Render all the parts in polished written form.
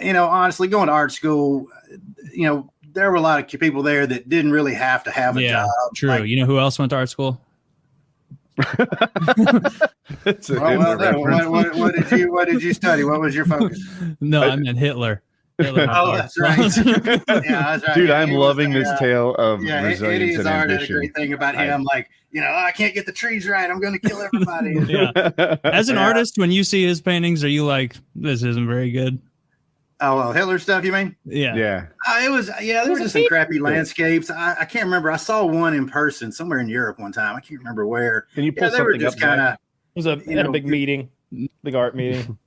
honestly, going to art school, there were a lot of people there that didn't really have to have a job. True. Like, you know who else went to art school? What did you study? What was your focus? No, I meant Hitler. Oh, that's right. That's right. Dude, I'm loving this tale of resilience Eddie's and art ambition. had a great thing about him. I can't get the trees right. I'm going to kill everybody. As an artist, when you see his paintings, are you like, this isn't very good? Oh, well, Hitler stuff, you mean? Yeah. It was, there were just some crappy landscapes. I can't remember. I saw one in person somewhere in Europe one time. I can't remember where. Can you pull something up? It was a big meeting, big art meeting.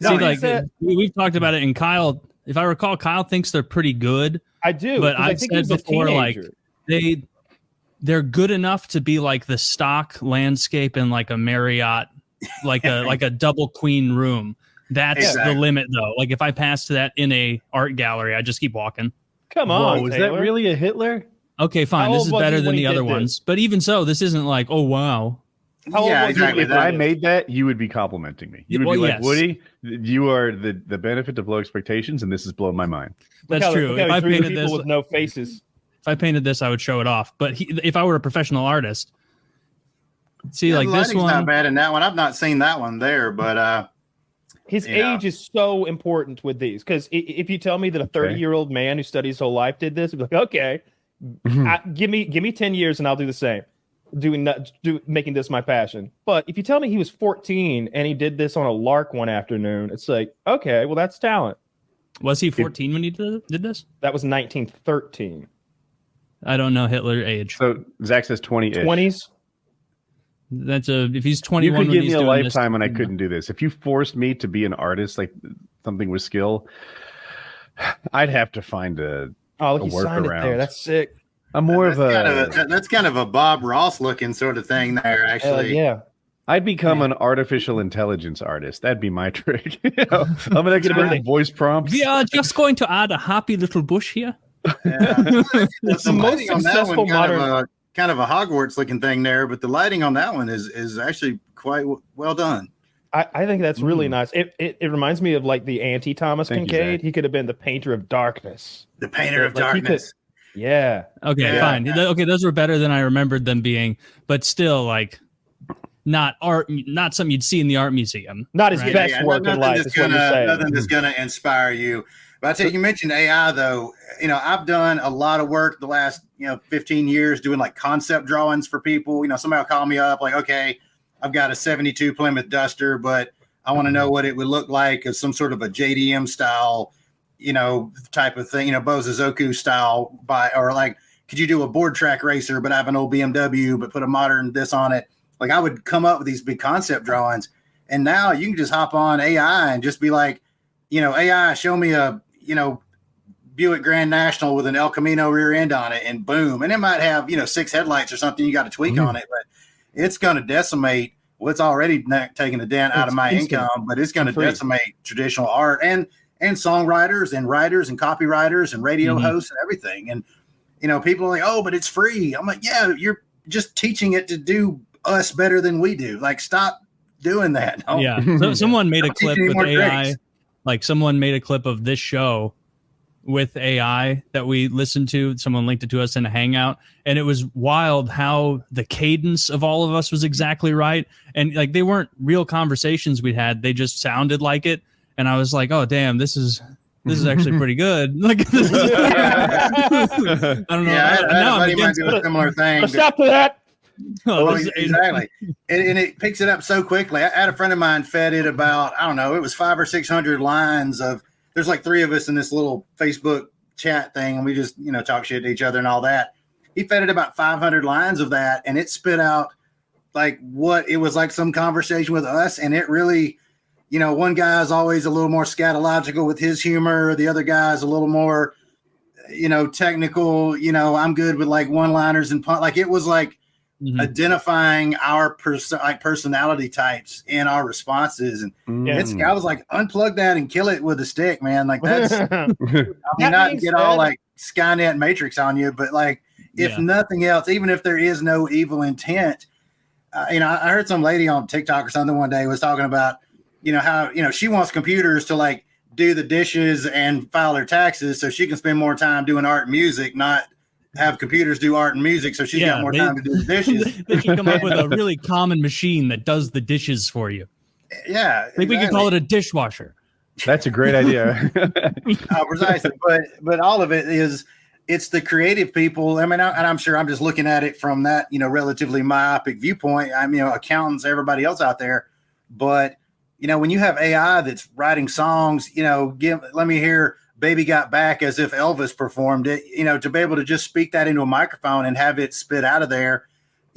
We've talked about it, and Kyle, if I recall, Kyle thinks they're pretty good. I do, but I've said before, like they're good enough to be like the stock landscape in like a Marriott, like a double queen room. That's the limit, though. Like if I pass to that in a art gallery, I just keep walking. Come on, was that really a Hitler? Okay, fine. This is better than the other ones, but even so, this isn't like, oh wow. Exactly. If I made that, you would be complimenting me. You would be like, Woody, you are the benefit of low expectations, and this is blowing my mind. That's true. If I painted this with no faces, I would show it off. But if I were a professional artist, see, like this one, not bad in that one. I've not seen that one there, but his age is so important with these, because if you tell me that a 30-year-old man who studied his whole life did this, I'd be like, okay, give me 10 years and I'll do the same. Making this my passion. But if you tell me he was 14 and he did this on a lark one afternoon, it's like, okay, well, that's talent. Was he 14 when he did this? That was 1913. I don't know Hitler age. So Zach says 20-ish. 20s. That's if he's 21. You could give me a lifetime and I couldn't do this. If you forced me to be an artist, like something with skill, I'd have to find a workaround. There. That's sick. I'm more of a that's kind of a Bob Ross looking sort of thing there, actually. Yeah. I'd become an artificial intelligence artist. That'd be my trick. I'm gonna get a bit of voice prompts. We are just going to add a happy little bush here. It's the most successful modern, kind of a Hogwarts looking thing there, but the lighting on that one is actually quite well done. I think that's really nice. It reminds me of like the anti-Thomas Kincaid. He could have been the painter of darkness. The painter of darkness. Yeah. Okay, fine. Okay, those were better than I remembered them being, but still, like, not art, not something you'd see in the art museum. Not his best work in life. Nothing that's going to inspire you. But I tell you mentioned AI, though. I've done a lot of work the last 15 years doing like concept drawings for people. Somebody will call me up like, okay, I've got a 72 Plymouth Duster, but I want to know what it would look like as some sort of a JDM style type of thing, Bozazoku style or like, could you do a board track racer, but have an old BMW, but put a modern this on it? Like I would come up with these big concept drawings, and now you can just hop on AI and just be like, AI, show me a, Buick Grand National with an El Camino rear end on it, and boom. And it might have, 6 headlights or something you got to tweak on it, but it's going to decimate what's already taking a dent out of my income, but it's going to decimate traditional art and songwriters and writers and copywriters and radio hosts and everything. And, people are like, oh, but it's free. I'm like, yeah, you're just teaching it to do us better than we do. Like, stop doing that. No. Yeah. So someone made a clip with AI. Tricks. Like someone made a clip of this show with AI that we listened to. Someone linked it to us in a Hangout, and it was wild how the cadence of all of us was exactly right. And like, they weren't real conversations we had. They just sounded like it. And I was like, oh, damn, this is actually pretty good. Like, this is, I don't know. Yeah, now I'm against a similar thing. Stop to that. Exactly. And it picks it up so quickly. I had a friend of mine fed it about, I don't know, it was 500 or 600 lines of, there's like 3 of us in this little Facebook chat thing, and we just, talk shit to each other and all that. He fed it about 500 lines of that, and it spit out like what it was like some conversation with us. And it really, one guy is always a little more scatological with his humor. The other guy is a little more, technical. I'm good with like one-liners and like it was like identifying our personality types in our responses. And I was like, unplug that and kill it with a stick, man. Like that's, not to get all like Skynet Matrix on you, but like if nothing else, even if there is no evil intent, I heard some lady on TikTok or something one day was talking about, how, she wants computers to like do the dishes and file her taxes so she can spend more time doing art and music, not have computers do art and music so she's got more time to do the dishes. They should come up with a really common machine that does the dishes for you. Yeah, I think we could call it a dishwasher. That's a great idea. Precisely, but all of it is, it's the creative people. I mean, and I'm sure I'm just looking at it from that, relatively myopic viewpoint. I'm, accountants, everybody else out there, but when you have AI that's writing songs, let me hear "Baby Got Back" as if Elvis performed it. To be able to just speak that into a microphone and have it spit out of there.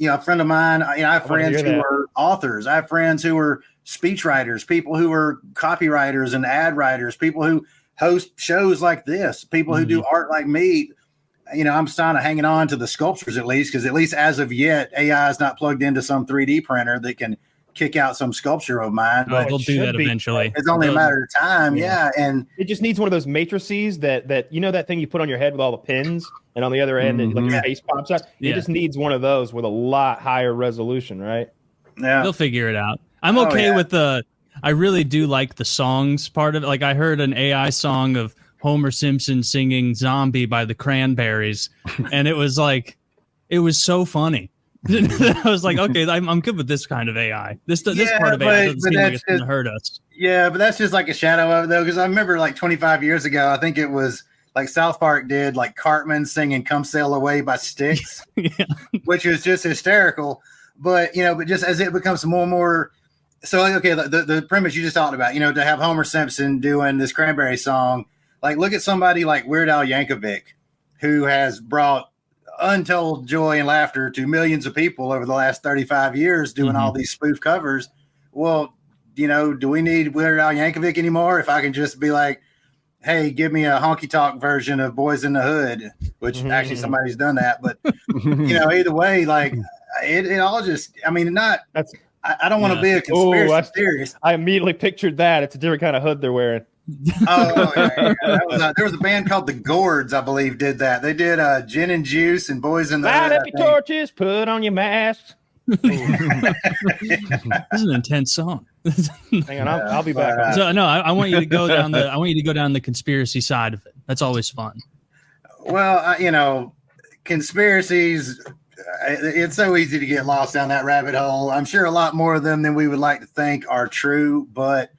A friend of mine, I have friends who are authors. I have friends who are speechwriters, people who are copywriters and ad writers, people who host shows like this, people who do art like me. I'm kind of hanging on to the sculptures at least, because at least as of yet, AI is not plugged into some 3D printer that can kick out some sculpture of mine. But they'll do that eventually. It's only a matter of time. Yeah. And it just needs one of those matrices that that thing you put on your head with all the pins, and on the other end, like your face pops out. It just needs one of those with a lot higher resolution, right? Yeah. They'll figure it out. I'm okay with I really do like the songs part of it. Like I heard an AI song of Homer Simpson singing "Zombie" by the Cranberries, and it was so funny. I was like, okay, I'm good with this kind of AI. This part of AI doesn't seem like it's going to hurt us. Yeah, but that's just like a shadow of it, though, because I remember like 25 years ago, I think it was like South Park did like Cartman singing "Come Sail Away" by Styx, which was just hysterical. But but just as it becomes more and more, so okay, the premise you just talked about, to have Homer Simpson doing this Cranberry song, like look at somebody like Weird Al Yankovic, who has brought untold joy and laughter to millions of people over the last 35 years doing all these spoof covers. Well, do we need Weird Al Yankovic anymore? If I can just be like, hey, give me a honky tonk version of Boys in the Hood, which actually somebody's done that. But, either way, like it all just, I mean, I don't want to be a conspiracy theorist. I immediately pictured that. It's a different kind of hood they're wearing. There was a band called the Gourds, I believe, did that. They did Gin and Juice and Boys in the Hood. Light up your torches, put on your masks. This is an intense song. Hang on, I'll be back. So no, I want you to go down the conspiracy side of it. That's always fun. Well, conspiracies. It's so easy to get lost down that rabbit hole. I'm sure a lot more of them than we would like to think are true, but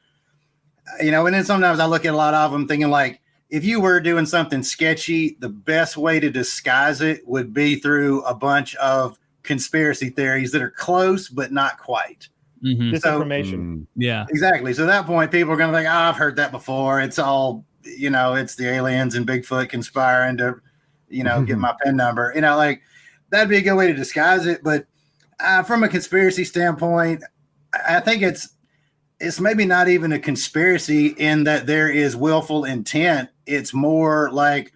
and then sometimes I look at a lot of them thinking like, if you were doing something sketchy, the best way to disguise it would be through a bunch of conspiracy theories that are close, but not quite. Disinformation. Yeah, exactly. So at that point, people are going to think, I've heard that before. It's all, it's the aliens and Bigfoot conspiring to, get my PIN number, like that'd be a good way to disguise it. But from a conspiracy standpoint, I think it's maybe not even a conspiracy in that there is willful intent. It's more like,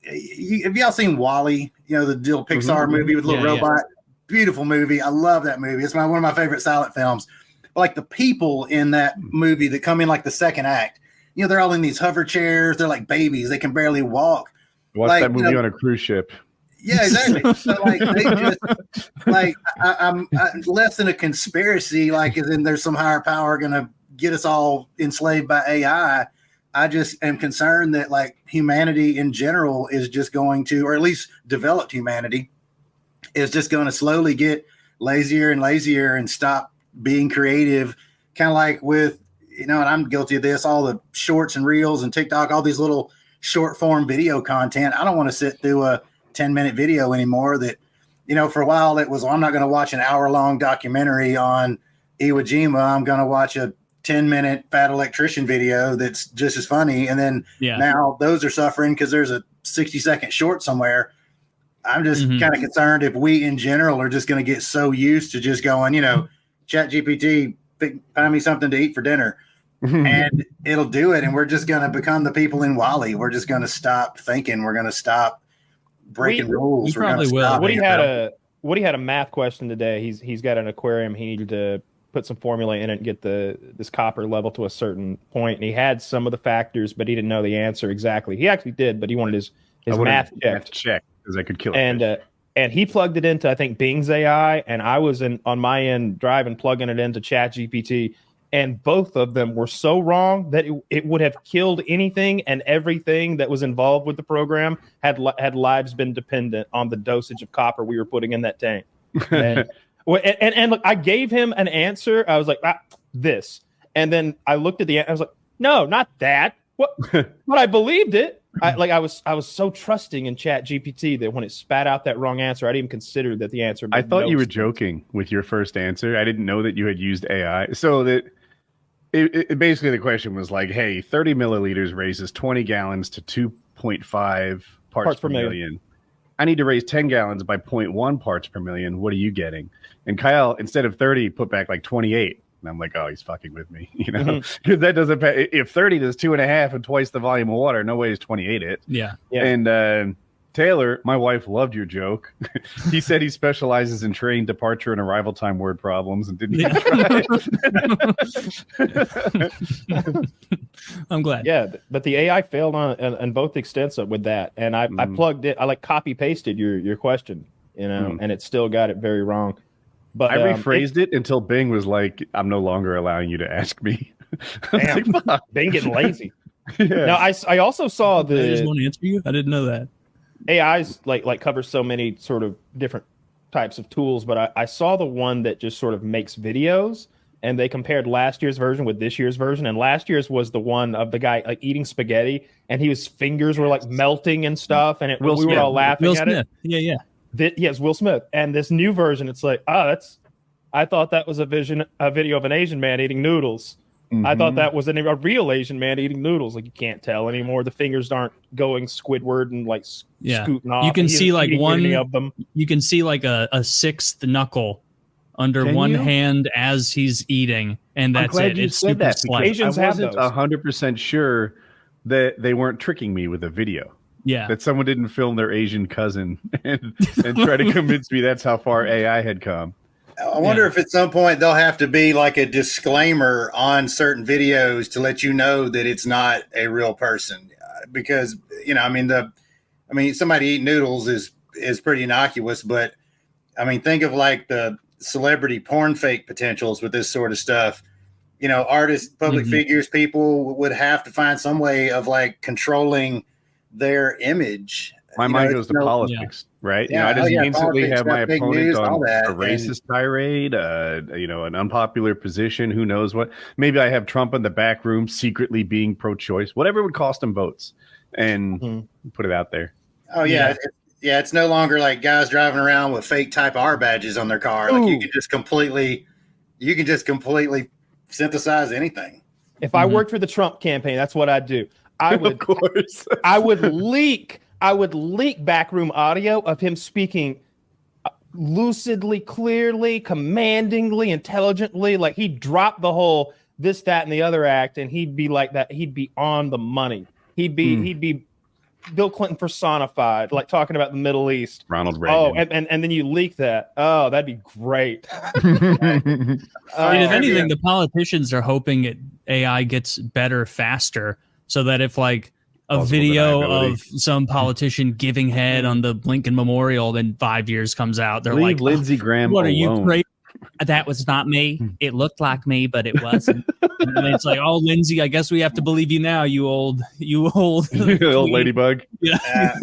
have y'all seen WALL-E? The little Pixar movie with a little robot. Yeah. Beautiful movie. I love that movie. It's one of my favorite silent films. But like the people in that movie that come in like the second act, they're all in these hover chairs. They're like babies. They can barely walk. Watch that movie on a cruise ship. Yeah, exactly. So like they just like I'm less than a conspiracy, like as in there's some higher power going to get us all enslaved by AI. I just am concerned that like humanity in general is just going to, or at least developed humanity is just going to slowly get lazier and lazier and stop being creative. Kind of like with, and I'm guilty of this, all the shorts and reels and TikTok, all these little short form video content. I don't want to sit through a 10-minute video anymore that, for a while it was, I'm not going to watch an hour-long documentary on Iwo Jima. I'm going to watch a 10-minute fat electrician video that's just as funny. And then now those are suffering because there's a 60-second short somewhere. I'm just kind of concerned if we in general are just going to get so used to just going, Chat GPT, find me something to eat for dinner. And it'll do it. And we're just going to become the people in WALL-E. We're just going to stop thinking. We're going to stop breaking rules. We're probably will. Woody had a math question today. He's got an aquarium. He needed to put some formula in it and get this copper level to a certain point. And he had some of the factors, but he didn't know the answer exactly. He actually did, but he wanted his math checked because I could kill it. And he plugged it into, I think, Bing's AI, and I was on my end driving, plugging it into Chat GPT, and both of them were so wrong that it would have killed anything and everything that was involved with the program had lives been dependent on the dosage of copper we were putting in that tank. And look, I gave him an answer. I was like, this. And then I looked at the, I was like, no, not that. What? But I believed it. I was so trusting in Chat GPT that when it spat out that wrong answer, I didn't even consider that the answer. I thought you were joking with your first answer. I didn't know that you had used AI. So that it basically the question was like, hey, 30 milliliters raises 20 gallons to 2.5 parts per million. I need to raise 10 gallons by 0.1 parts per million. What are you getting? And Kyle, instead of 30, put back like 28. And I'm like, oh, he's fucking with me, you know, because that doesn't pay. If 30 does 2.5 and twice the volume of water, no way is 28 it. Yeah. And Taylor, my wife, loved your joke. He said he specializes in train, departure, and arrival time word problems and didn't even try. I'm glad. Yeah, but the AI failed on both extents with that. And I plugged it. I like copy pasted your question, you know, and it still got it very wrong. But I rephrased it until Bing was like, I'm no longer allowing you to ask me. Damn, like, Bing getting lazy. Yeah. Now, I also saw I just want to answer you. I didn't know that. AI's like covers so many sort of different types of tools, but I saw the one that just sort of makes videos, and they compared last year's version with this year's version. And last year's was the one of the guy like eating spaghetti, and his fingers were like melting and stuff, and we were all laughing Will at Smith. it. Yeah. Yes, Will Smith. And this new version, it's like, I thought that was a video of an Asian man eating noodles. I thought that was a real Asian man eating noodles. Like, you can't tell anymore. The fingers aren't going Squidward and like scooting off. You can see like one of them. You can see like a sixth knuckle under one hand as he's eating, and that's I'm glad it. You it's said super that slight. Asians I wasn't have those. 100% sure that they weren't tricking me with a video. Yeah. That someone didn't film their Asian cousin and try to convince me that's how far AI had come. I wonder if at some point they'll have to be like a disclaimer on certain videos to let you know that it's not a real person, because somebody eating noodles is pretty innocuous, but I mean, think of like the celebrity porn fake potentials with this sort of stuff. You know, artists, public figures, people would have to find some way of like controlling their image. My mind goes to politics, right? Yeah, I just instantly politics, have my opponent news, on a racist tirade, an unpopular position, who knows what. Maybe I have Trump in the back room secretly being pro-choice, whatever would cost him votes, and put it out there. Oh, yeah. It's no longer like guys driving around with fake Type R badges on their car. Like you can just completely synthesize anything. If I worked for the Trump campaign, that's what I'd do. I would, of course. I would leak backroom audio of him speaking lucidly, clearly, commandingly, intelligently. Like, he'd drop the whole this, that, and the other act, and he'd be like that. He'd be on the money. He'd be Bill Clinton personified, like talking about the Middle East. Ronald Reagan. Oh, and then you leak that. Oh, that'd be great. If anything, the politicians are hoping AI gets better faster, so that if like a video of some politician giving head on the Lincoln Memorial in 5 years comes out, they're like, Lindsey Graham. What alone. are you crazy? That was not me. It looked like me, but it wasn't. And it's like, oh, Lindsay, I guess we have to believe you now, you old old ladybug. Yeah.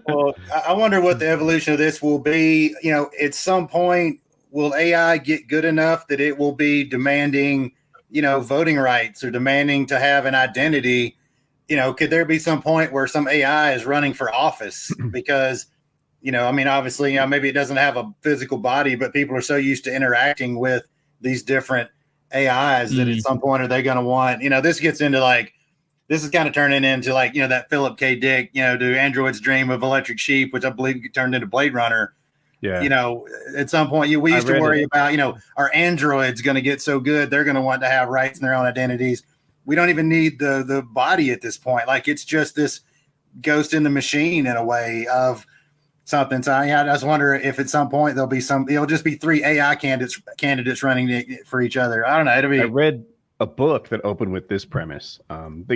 Well, I wonder what the evolution of this will be. You know, at some point, will AI get good enough that it will be demanding, voting rights or demanding to have an identity? Could there be some point where some AI is running for office because, obviously, maybe it doesn't have a physical body, but people are so used to interacting with these different AIs that at some point are they going to want, this gets into like, this is kind of turning into like, that Philip K. Dick, do androids dream of electric sheep, which I believe turned into Blade Runner. Yeah. At some point we used to worry about, are androids going to get so good? They're going to want to have rights and their own identities. We don't even need the body at this point. Like, it's just this ghost in the machine in a way of something. So I just wonder if at some point it'll just be three AI candidates running for each other. I don't know. I read a book that opened with this premise.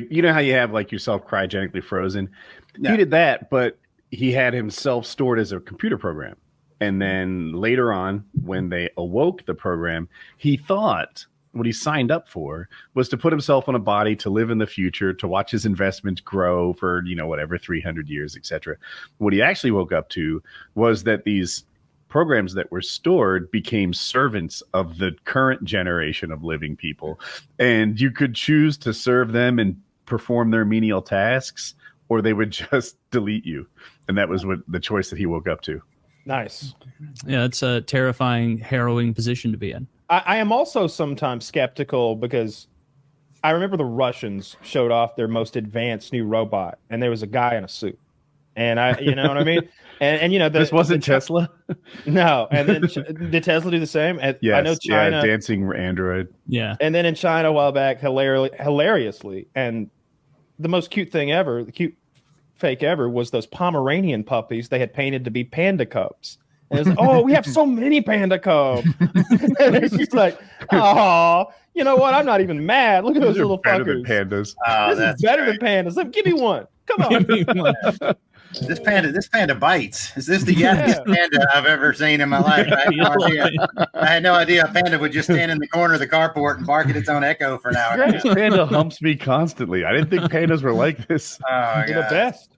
You know how you have like yourself cryogenically frozen? Yeah. He did that, but he had himself stored as a computer program. And then later on, when they awoke the program, he thought signed up for was to put himself on a body to live in the future, to watch his investments grow for, whatever, 300 years, etc. What he actually woke up to was that these programs that were stored became servants of the current generation of living people. And you could choose to serve them and perform their menial tasks, or they would just delete you. And that was what the choice that he woke up to. Nice. Yeah, it's a terrifying, harrowing position to be in. I am also sometimes skeptical because I remember the Russians showed off their most advanced new robot, and there was a guy in a suit. And you know what I mean? And this wasn't Tesla? No. And then did Tesla do the same? Yes, I know China. Yeah, dancing android. Yeah. And then in China a while back, hilariously, and the most cute thing ever, the cute fake ever, was those Pomeranian puppies they had painted to be panda cubs. And it's like, oh, we have so many panda cubs. And it's just like, oh, you know what? I'm not even mad. Look at those little better fuckers. Than pandas. This is better than pandas. Give me one. Come on. This panda bites. Is this the yappest panda I've ever seen in my life? I had no idea a panda would just stand in the corner of the carport and bark at its own echo for an hour. This panda humps me constantly. I didn't think pandas were like this. Oh, They're the best.